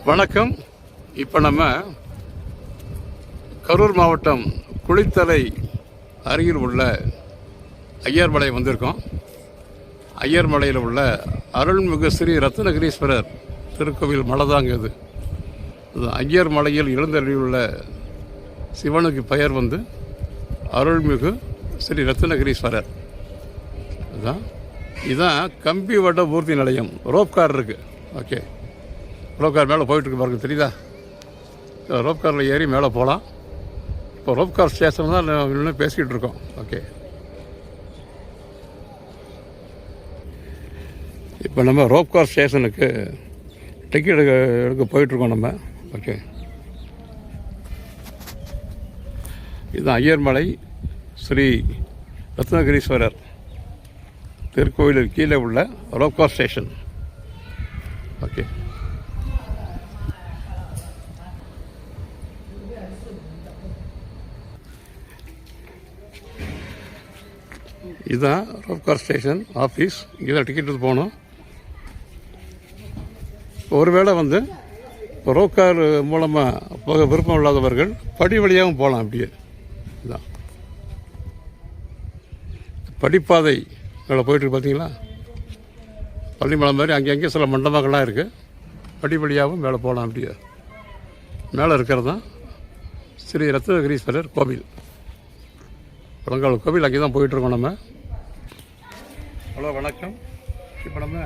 வணக்கம். இப்போ நம்ம கரூர் மாவட்டம் குளித்தலை அருகில் உள்ள ஐயர்மலை வந்திருக்கோம். ஐயர்மலையில் உள்ள அருள்மிகு ஸ்ரீ ரத்னகிரீஸ்வரர் திருக்கோவில் மலை தாங்க இது. ஐயர்மலையில் எழுந்தருளியுள்ள சிவனுக்கு பெயர் அருள்மிகு ஸ்ரீ ரத்னகிரீஸ்வரர். இதுதான் கம்பி வட பூர்த்தி நிலையம். ரோப் கார் இருக்குது. ஓகே, ரோப் கார் மேலே போயிட்டுருக்கு பாருங்க, தெரியுதா? ரோப் காரில் ஏறி மேலே போகலாம். இப்போ ரோப் கார் ஸ்டேஷன் தான் இன்னும் பேசிக்கிட்டு இருக்கோம். ஓகே, இப்போ நம்ம ரோப் கார் ஸ்டேஷனுக்கு டிக்கெட் எடுக்க போயிட்டுருக்கோம் நம்ம. ஓகே, இதுதான் ஐயர்மலை ஸ்ரீ ரத்னகிரீஸ்வரர் திருக்கோயிலுக்கு கீழே உள்ள ரோப் கார் ஸ்டேஷன். ஓகே, இதுதான் ரோப் கார் ஸ்டேஷன் ஆஃபீஸ். இங்கே தான் டிக்கெட் எடுத்து போகணும். ஒருவேளை இப்போ ரோப் கார் மூலமாக போக விருப்பம் இல்லாதவர்கள் படி வழியாகவும் போகலாம். அப்படியே இதுதான் படிப்பாதை மேலே போயிட்டுருக்கு, பார்த்தீங்களா? பள்ளிமலை மாதிரி அங்கங்கே சில மண்டபங்கள்லாம் இருக்குது. படி வழியாகவும் மேலே போகலாம். அப்படியே மேலே இருக்கிறது தான் ஸ்ரீ ரத்னகிரீஸ்வரர் கோவில், பழங்கால கோவில். அங்கே தான் போயிட்டுருக்கோம் நம்ம. ஹலோ, வணக்கம். இப்போ நம்ம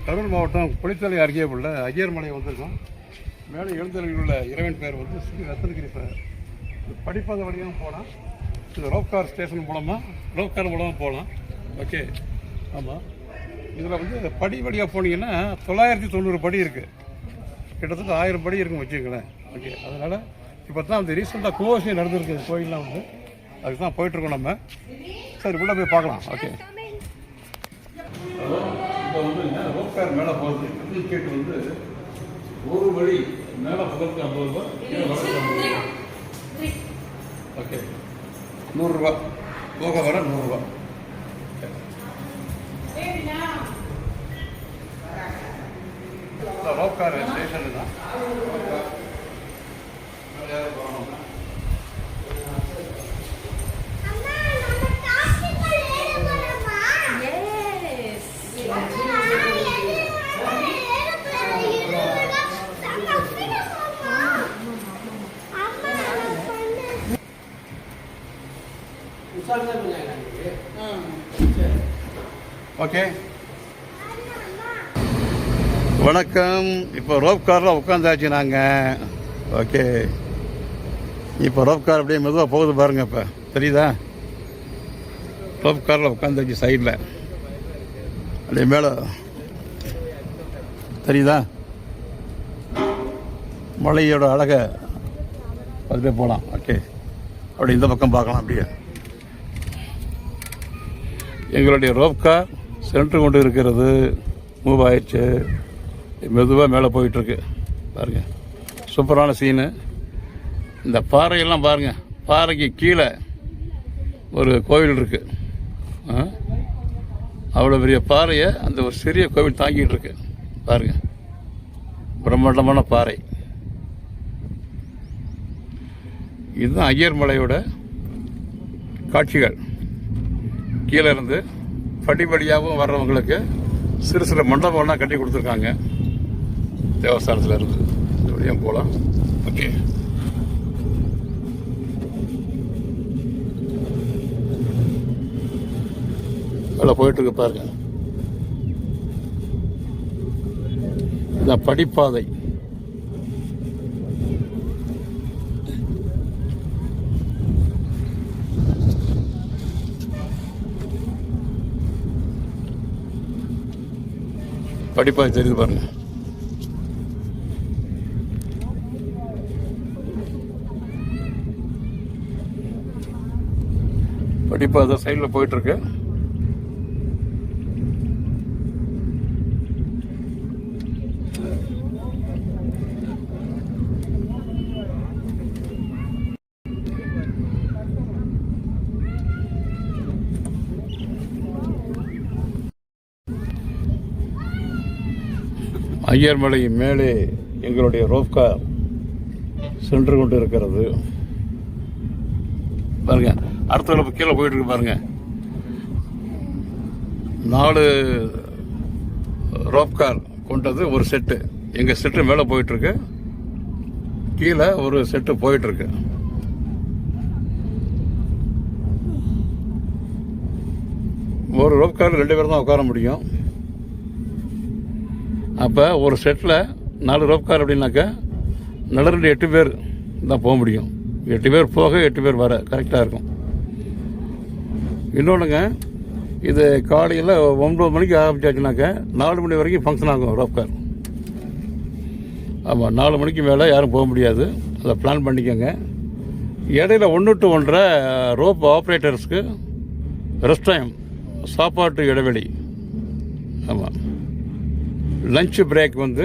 கரூர் மாவட்டம் குளித்தலை அருகே உள்ள ஐயர்மலை வந்திருக்கோம். மேலே எழுந்தருளில் உள்ள இறைவன் பேர் ஸ்ரீ ரத்னகிரீஸ்வரர். படிப்பாத வழியாகவும் போகலாம். இது ரோப் கார் ஸ்டேஷன் மூலமாக ரோப் கார் மூலமாக போகலாம். ஓகே, ஆமாம். இதில் படி வழியாக போனீங்கன்னா 990 படி இருக்குது. கிட்டத்தட்ட 1000 படி இருக்குன்னு வச்சுக்கங்களேன். ஓகே, அதனால் இப்போ தான் ரீசெண்டாக கும்பாபிஷேகம் நடந்துருக்குது கோயிலெலாம் அதுக்கு தான் போயிட்டுருக்கோம் நம்ம. சரி, உள்ளே போய் பார்க்கலாம். ஓகே, இப்போ ரோப் கார் மேலே போகிறது டிக்கெட் ஒரு வழி மேலே போகிறதுக்கு 50 ரூபா, கீழே வரது 50 ரூபா. ஓகே, 100 ரூபா போக வர 100 ரூபா. ரோப் கார் ஸ்டேஷனு தான். ஓகே, வணக்கம். இப்போ ரோப் காரில் உட்காந்தாச்சு நாங்கள். ஓகே, இப்போ ரோப் கார் அப்படியே மெதுவாக போகுது பாருங்கள். இப்போ தெரியுதா? ரோப் காரில் உட்காந்தாச்சு. சைடில் அப்படியே மேலே தெரியுதா? மலையோட அழகை பார்த்துட்டே போகலாம். ஓகே, அப்படி இந்த பக்கம் பார்க்கலாம். அப்படியே எங்களுடைய ரோப் கார் சென்று கொண்டு இருக்கிறது. மூவ் ஆயிடுச்சு. மெதுவாக மேலே போயிட்டுருக்கு பாருங்கள். சூப்பரான சீனு. இந்த பாறையெல்லாம் பாருங்கள். பாறைக்கு கீழே ஒரு கோவில் இருக்குது. அவ்வளோ பெரிய பாறையை அந்த ஒரு சிறிய கோவில் தாங்கிட்டு இருக்கு பாருங்கள். பிரம்மாண்டமான பாறை. இதுதான் ஐயர்மலையோட காட்சிகள். கீழே இருந்து படிப்படியாகவும் வர்றவங்களுக்கு சிறு சிறு மண்டபம்லாம் கட்டி கொடுத்துருக்காங்க தேவஸ்தானத்தில் இருந்து. இப்படியும் போகலாம். ஓகே, அதில் போயிட்டுருக்கு பாருங்க. இதுதான் படிப்பாதை. படிப்பாதை தெரியுது பாருங்க. படிப்பாதை சைடில் போயிட்டுருக்கு. ஐயர்மலை மேலே எங்களுடைய ரோப்கார் சென்று கொண்டு இருக்கிறது. பாருங்க, அடுத்த அளவு கீழே போயிட்டு இருக்கு பாருங்க. 4 ரோப்கார் கொண்டது ஒரு செட்டு. எங்கள் செட்டு மேலே போயிட்டுருக்கு, கீழே ஒரு செட்டு போயிட்டுருக்கு. ஒரு ரோப்காரில் 2 பேர் தான் உட்கார முடியும். அப்போ ஒரு செட்டில் 4 ரோப்கார் அப்படின்னாக்கா நடுவில் 8 பேர் தான் போக முடியும். 8 பேர் போக 8 பேர் வர கரெக்டாக இருக்கும். இன்னொன்றுங்க, இது காலையில் 9 மணிக்கு ஆரம்பிச்சாச்சுனாக்கா 4 மணி வரைக்கும் ஃபங்க்ஷன் ஆகும் ரோப்கார். ஆமாம், 4 மணிக்கு மேலே யாரும் போக முடியாது. அதை பிளான் பண்ணிக்கோங்க. இடையில 1 to 1.5 ரோப் ஆப்ரேட்டர்ஸ்க்கு ரெஸ்ட் டைம், சாப்பாட்டு இடைவெளி. ஆமாம், லஞ்ச் பிரேக் வந்து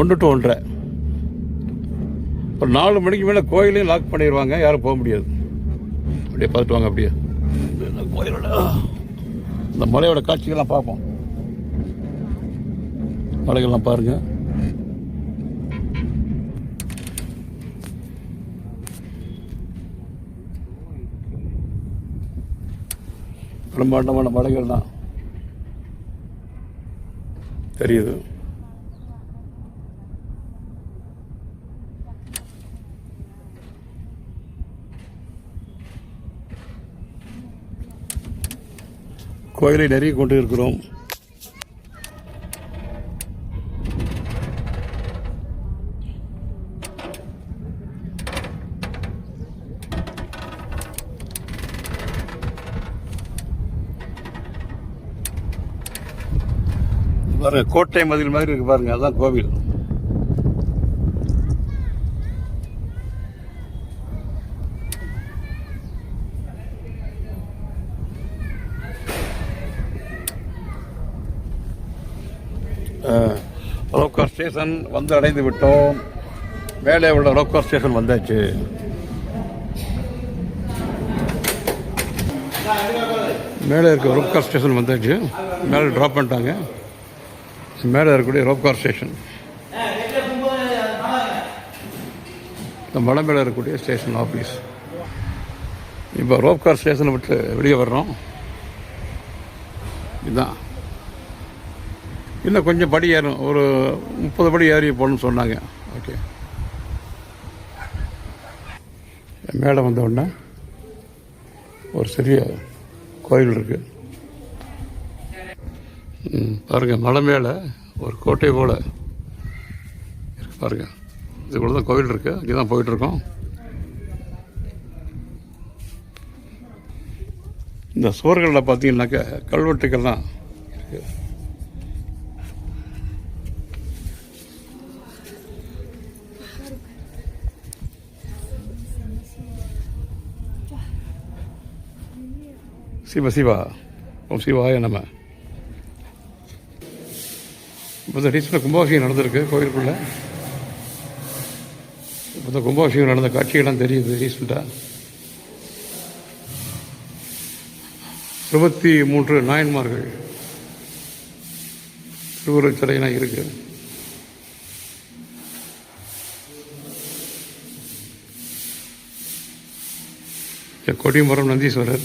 1 to 1.5. இப்போ 4 மணிக்கு மேலே கோயிலையும் லாக் பண்ணிடுவாங்க, யாரும் போக முடியாது. அப்படியே பார்த்துட்டு வாங்க. அப்படியே கோயிலோட இந்த மலையோட காட்சிகள்லாம் பார்ப்போம். மலைகள்லாம் பாருங்கள். பிரம்மாண்டமான மலைகள் தான் தெரியுது. கோயிலை நிறைய கொண்டு இருக்கிறோம். பாருங்க, கோட்டை மதில் மாதிரி இருக்கு பாருங்க, அதான் கோவில். ரோப்கார் ஸ்டேஷன் வந்து அடைந்து விட்டோம். மேலே உள்ள ரோப்கார் ஸ்டேஷன் வந்தாச்சு. மேலே இருக்க ரோப்கார் ஸ்டேஷன் வந்தாச்சு. மேலே ட்ராப் பண்ணிட்டாங்க. மேலே இருக்கக்கூடிய ரோப்கார் ஸ்டேஷன், இந்த மலை மேலே இருக்கக்கூடிய ஸ்டேஷன் ஆஃபீஸ். இப்போ ரோப்கார் ஸ்டேஷனை விட்டு வெளியே வர்றோம். இதுதான். இன்னும் கொஞ்சம் படி ஏறும், ஒரு 30 படி ஏறி போகணும்னு சொன்னாங்க. ஓகே, மேலே வந்த உடனே ஒரு சிறிய கோயில் இருக்குது. பாருங்கள், மலை மேலே ஒரு கோட்டை போல் இருக்கு பாருங்கள். இதுக்குள்ள தான் கோவில் இருக்குது, அங்கே தான் போயிட்டுருக்கோம். இந்த சுவர்களில் பார்த்தீங்கன்னாக்கா கல்வெட்டுக்கள்லாம் இருக்குது. சிவ சிவா, ஓம் சிவாய நம. இப்போ இந்த ரீசெண்டாக கும்பாபிஷேகம் நடந்திருக்கு கோயிலுக்குள்ளே. இப்போ இந்த கும்பாபிஷேகம் நடந்த காட்சிகள்லாம் தெரியுது. ரீசெண்டாக 23 நாயன்மார்கள் திருவுருவச் சிலையெல்லாம் இருக்குது. கொடிமரம் நந்தீஸ்வரர்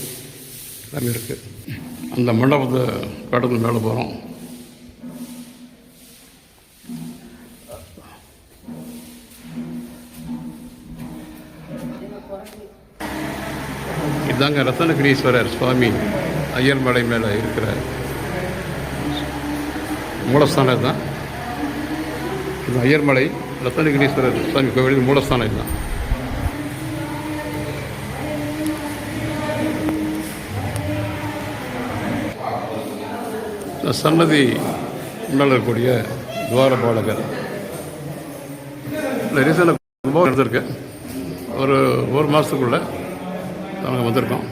எல்லாமே இருக்குது. அந்த மண்டபத்தை கடந்து மேலே போகிறோம். இதாங்க ரத்தனகிரீஸ்வரர் சுவாமி ஐயர் மலை மேலே இருக்கிற மூலஸ்தானம் தான். இது ஐயர்மலை ரத்தனகிரீஸ்வரர் சுவாமி கோவிலின் மூலஸ்தானம் தான். சன்னதி முன்னால் இருக்கக்கூடிய துவாரபாலகர் ரீசெண்டாக எடுத்திருக்கு. ஒரு மாதத்துக்குள்ளே நாங்கள் வந்திருக்கோம்.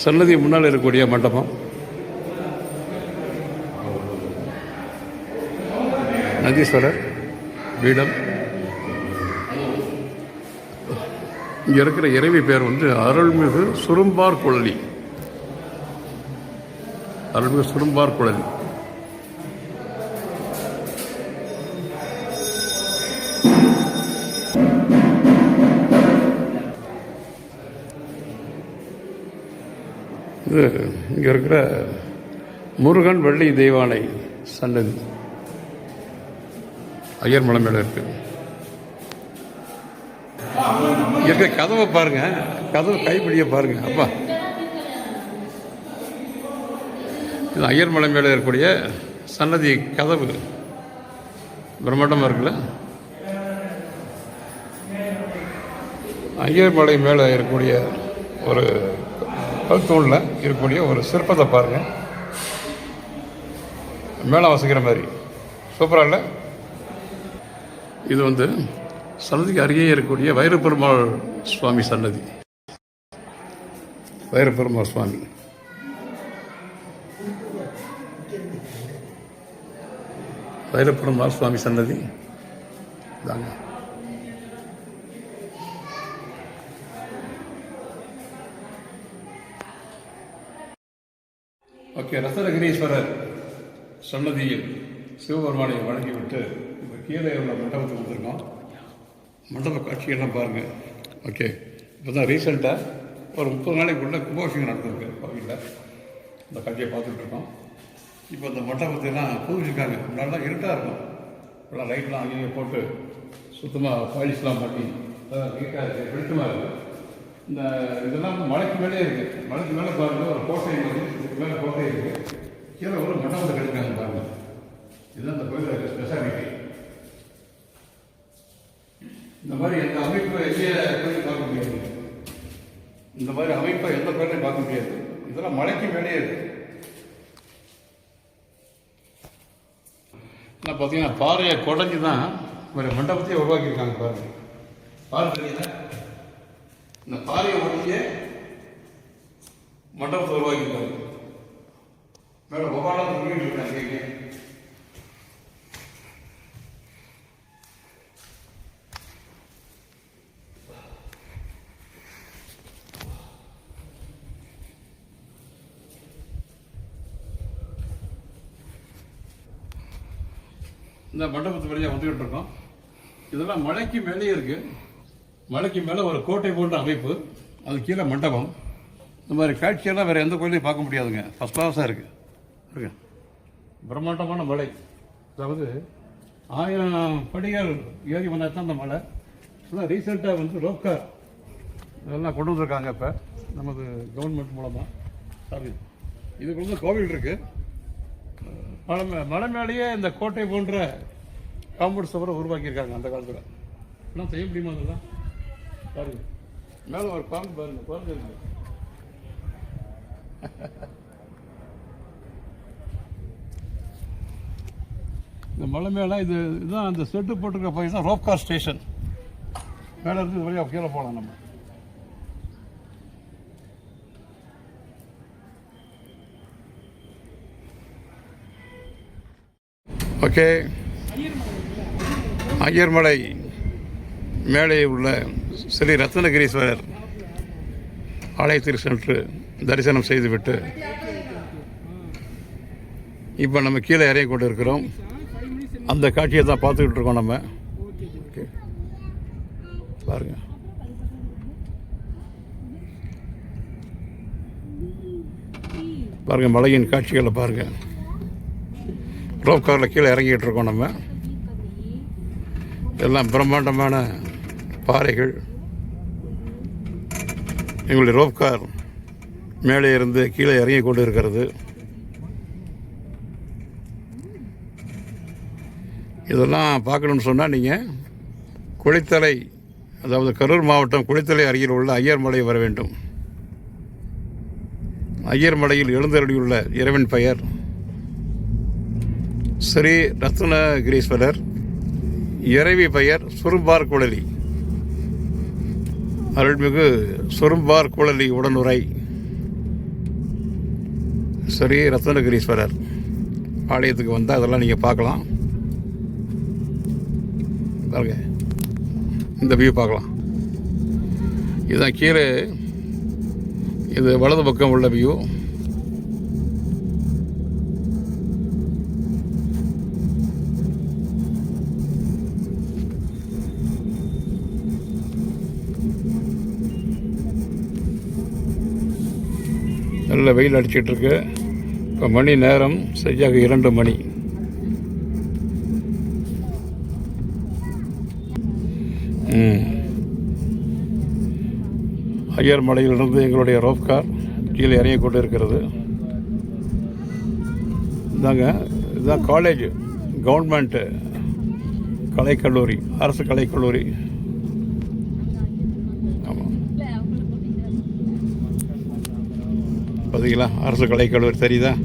சன்னதி முன்னால் இருக்கக்கூடிய மண்டபம், நந்தீஸ்வரர் பீடம். இங்கே இருக்கிற இறைவி பேர் வந்து அருள்மிகு சுரும்பார் குழலி. அருள்மிகு சுரும்பார் குழலி. இது இங்கே இருக்கிற முருகன் வெள்ளி தெய்வானை சன்னதி ஐயர் மலை மேலே இருக்கு. இருக்க கதவை பாருங்க, கதவு கைப்பிடிய பாருங்க. அப்பா, இது ஐயர் மலை மேலே இருக்கக்கூடிய சன்னதி கதவு பிரம்மாண்டமாக இருக்குல்ல. ஐயர் மலை மேலே இருக்கக்கூடிய ஒரு கல்தூணில் இருக்கக்கூடிய ஒரு சிற்பத்தை பாருங்கள். மேலே வசிக்கிற மாதிரி சூப்பராக இல்லை? இது வந்து சன்னதிக்கு அருகே இருக்கக்கூடிய வைரப்பெருமாள் சுவாமி சன்னதி. வைரப்பெருமாள் சுவாமி வைரப்பெருமாள் சுவாமி சன்னதி தாங்க. ஓகே, ரத்னகிரீஸ்வரர் சன்னதியில் சிவபெருமானை வணங்கிவிட்டு இப்போ கீழே உள்ள மண்டபத்துக்கு வந்திருக்கோம். மண்டப காட்சியெல்லாம் பாருங்கள். ஓகே, இப்போ தான் ரீசெண்டாக ஒரு 30 நாளைக்குள்ளே கும்பாபிஷேகம் நடந்திருக்கு கோவிலில். இந்த காட்சியை பார்த்துட்ருக்கோம். இப்போ இந்த மண்டபத்தைலாம் புதுப்பிச்சிருக்காங்க. நல்லா இருட்டாக இருக்கும். இப்போலாம் லைட்லாம் அங்கேயே போட்டு சுத்தமாக பாலிஷ்லாம் மாட்டி நீட்டாக இருக்குது, வெளிச்சமாக இருக்குது. இந்த இதெல்லாம் மலைக்கு மேலே இருக்குது. மலைக்கு மேலே பாருங்கள் ஒரு கோட்டை இருக்குது. இதுக்கு மேலே கோட்டை இருக்குது. கீழே ஒரு மண்டபத்தை கட்டிருக்காங்க பாருங்கள். இதுதான் இந்த கோயிலோட ஸ்பெஷாலிட்டி. இந்த மாதிரி எந்த அமைப்பு எங்கே கோயிலையும் பார்க்க முடியாது. இந்த மாதிரி அமைப்பை எந்த கோயிலையும் பார்க்க முடியாது. இதெல்லாம் மலைக்கு மேலே இருக்குது. நான் பார்த்தீங்கன்னா பாறையை குடஞ்சி தான் ஒரு மண்டபத்தையே உருவாக்கியிருக்காங்க பாருங்கள். பாறை தெரியுதா? இந்த பாறையை உடஞ்சியே மண்டபத்தை உருவாக்கியிருக்காங்க. மேலே ஒவ்வாடம் சொல்லிட்டு இருக்காங்க. இங்கே இந்த மண்டபத்து வழியாக வந்துக்கிட்டு இருக்கோம். இதெல்லாம் மலைக்கு மேலேயே இருக்குது. மலைக்கு மேலே ஒரு கோட்டை போன்ற அமைப்பு, அது கீழே மண்டபம். இந்த மாதிரி காட்சியெல்லாம் வேறு எந்த கோயிலையும் பார்க்க முடியாதுங்க. ஃபஸ்ட் கிளாஸாக இருக்குது. இருக்கு பிரம்மாண்டமான மலை. அதாவது 1000 படிகள் ஏறி வந்தால் தான் அந்த மலை. இதெல்லாம் ரீசெண்டாக வந்து ரோப்கார் இதெல்லாம் கொண்டு வந்திருக்காங்க. இப்போ நமது கவர்மெண்ட் மூலமாக. சாரி, இதுக்குள்ள கோவில் இருக்குது. மலை மேலேயே இந்த கோட்டை போன்ற காம்பவுண்ட் சுவரை உருவாக்கியிருக்காங்க அந்த காலத்தில். எல்லாம் செய்ய முடியுமா? அதெல்லாம் பாருங்க. மேலே ஒரு பாம்பு பாருங்க, பாருங்க இருக்கு. இந்த மலை மேலே இதுதான் அந்த செட்டு போட்டுருக்க போய் தான் ரோப்கார் ஸ்டேஷன். மேலே இருந்து வழியாக கீழே போகலாம் நம்ம. ஓகே, ஐயர்மலை மேலே உள்ள ஸ்ரீ ரத்னகிரீஸ்வரர் ஆலயத்திற்கு சென்று தரிசனம் செய்துவிட்டு இப்போ நம்ம கீழே இறங்கி கொண்டு இருக்கிறோம். அந்த காட்சியை தான் பார்த்துக்கிட்டு இருக்கோம் நம்ம. ஓகே, பாருங்க. பாருங்கள், மலையின் காட்சிகளை பாருங்கள். ரோப் காரில் கீழே இறங்கிட்டு இருக்கோம் நம்ம. எல்லாம் பிரம்மாண்டமான பாறைகள். எங்களுடைய ரோப் கார் மேலே இருந்து கீழே இறங்கி கொண்டு இருக்கிறது. இதெல்லாம் பார்க்கணுன்னு சொன்னால் நீங்கள் குளித்தலை, அதாவது கரூர் மாவட்டம் குளித்தலை அருகில் உள்ள ஐயர்மலை வர வேண்டும். ஐயர்மலையில் எழுந்தருளியுள்ள இறைவன் பெயர் ஸ்ரீ ரத்னகிரீஸ்வரர். இறைவி பெயர் சுரும்பார் குழலி. அருள்மிகு சுரும்பார் குழலி உடனுரை ஸ்ரீ ரத்னகிரீஸ்வரர் ஆலயத்துக்கு வந்தால் அதெல்லாம் நீங்கள் பார்க்கலாம். பாருங்க, இந்த வியூ பார்க்கலாம். இதுதான் கீழே, இது வலது பக்கம் உள்ள வியூ. நல்ல வெயில் அடிச்சிட்ருக்கு. இப்போ மணி நேரம் சரியாக 2 மணி. ஐயர் மலையிலிருந்து எங்களுடைய ரோப் கார் கீழே இறங்கி கொண்டு இருக்கிறது. இதாங்க, இதுதான் காலேஜ், கவர்மெண்ட்டு கலைக்கல்லூரி, அரசு கலைக்கல்லூரி. ஆமாம், பார்த்தீங்களா, அரசு கலைக்கல்லூரி தெரியுதா?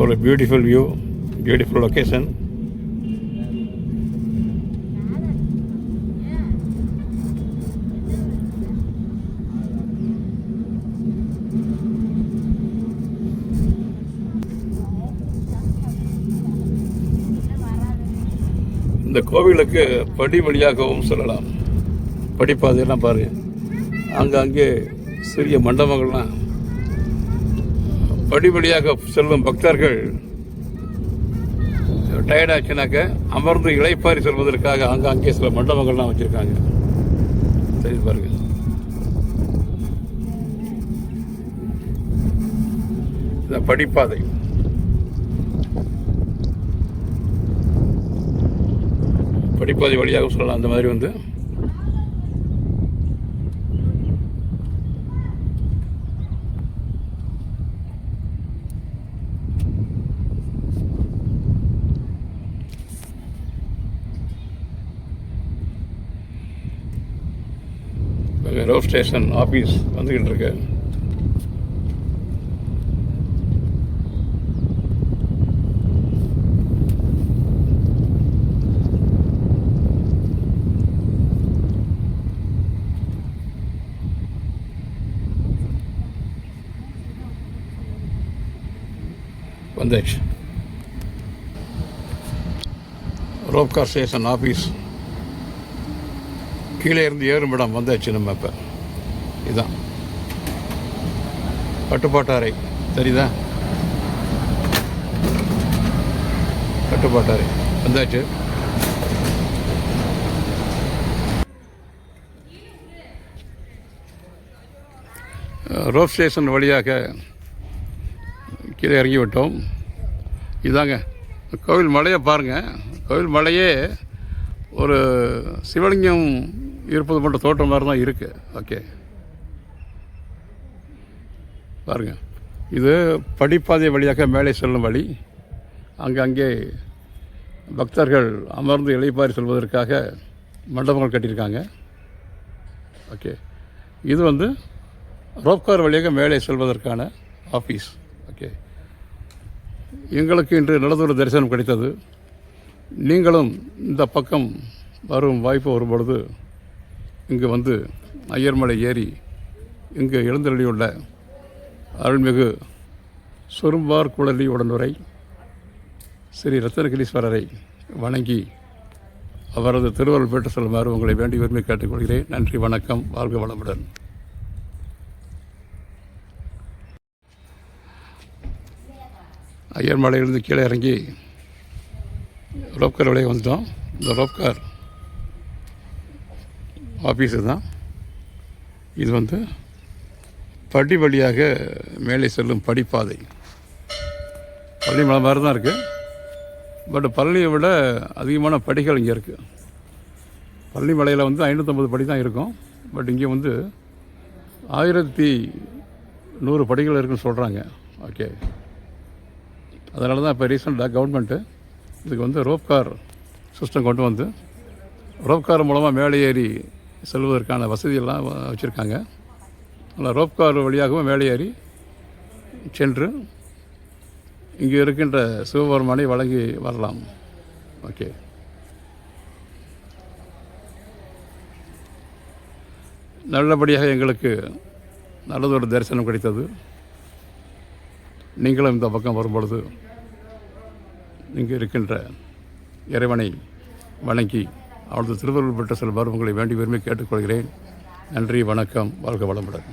ஒரு பியூட்டிஃபுல் வியூ, பியூட்டிஃபுல் லொக்கேஷன். இந்த கோவிலுக்கு படி வழியாகவும் செல்லலாம். படிப்பாதையெல்லாம் பாருங்கள், அங்கே சிறிய மண்டபங்கள்லாம். படி வழியாக செல்லும் பக்தர்கள் டயர்டாச்சுனாக்க அமர்ந்து இளைப்பாரி செல்வதற்காக அங்கே சில மண்டபங்கள்லாம் வச்சுருக்காங்க. சரி பாருங்கள், இந்த படிப்பாதை. படிப்பாதை வழியாக சொல்லலாம். அந்த மாதிரி வந்து ரோப் ஸ்டேஷன் ஆஃபீஸ் வந்துக்கிட்டு இருக்கு. வந்தாச்சு, ரோப் கார் ஸ்டேஷன் ஆஃபீஸ். கீழே இருந்து ஏறும் இடம் வந்தாச்சு நம்ம. இப்போ இதுதான் கட்டுப்பாட்டு அறை, தெரியுதா? கட்டுப்பாட்டு அறை வந்தாச்சு. ரோப் ஸ்டேஷன் வழியாக கீழே இறங்கி விட்டோம். இதாங்க கோவில் மலையை பாருங்கள். கோவில் மலையே ஒரு சிவலிங்கம் இருப்பது போன்ற தோட்டம் மாதிரி தான் இருக்குது. ஓகே, பாருங்கள், இது படிப்பாதை வழியாக மேலே செல்லும் வழி. அங்கே பக்தர்கள் அமர்ந்து இளைப்பாரி செல்வதற்காக மண்டபங்கள் கட்டியிருக்காங்க. ஓகே, இது வந்து ரோப்கார் வழியாக மேலே செல்வதற்கான ஆஃபீஸ். ஓகே, எங்களுக்கு இன்று நல்லதொரு தரிசனம் கிடைத்தது. நீங்களும் இந்த பக்கம் வரும் வாய்ப்பு வரும்பொழுது இங்கு வந்து ஐயர்மலை ஏறி இங்கு எழுந்தருளியுள்ள அருள்மிகு சொரும்பார் குழலி உடனுரை ஸ்ரீ ரத்தனகிரீஸ்வரரை வணங்கி அவரது திருவருள் பெற்று செல்லுமாறு உங்களை வேண்டி விரும்பி கேட்டுக்கொள்கிறேன். நன்றி, வணக்கம், வாழ்க வளமுடன். ஐயர்மலையிலிருந்து கீழே இறங்கி ரோப்கார் வழியாக வந்துட்டோம். இந்த ரோப்கார் ஆஃபீஸு தான் இது. வந்து படி வழியாக மேலே செல்லும் படிப்பாதை. பழனி மலை மாதிரி தான் இருக்குது, பட் பழனியை விட அதிகமான படிகள் இங்கே இருக்குது. பழனி மலையில் வந்து 550 படி தான் இருக்கும், பட் இங்கே வந்து 1100 படிகள் இருக்குன்னு சொல்கிறாங்க. ஓகே, அதனால தான் இப்போ ரீசெண்டாக கவர்மெண்ட்டு இதுக்கு வந்து ரோப்கார் சிஸ்டம் கொண்டு வந்து ரோப்கார் மூலமாக மேலே ஏறி செல்வதற்கான வசதியெல்லாம் வச்சுருக்காங்க. அதில் ரோப்கார் வழியாகவும் மேலே ஏறி சென்று இங்கே இருக்கின்ற சிவபெருமானை வழங்கி வரலாம். ஓகே, நல்லபடியாக எங்களுக்கு நல்லதொரு தரிசனம் கிடைத்தது. நீங்களும் இந்த பக்கம் வரும்பொழுது இங்கே இருக்கின்ற இறைவனை வணங்கி அவரது திருவருள் பெற்ற செல்வார் உங்களை வேண்டி விரும்பி கேட்டுக்கொள்கிறேன். நன்றி, வணக்கம், வாழ்க வளமுடன்.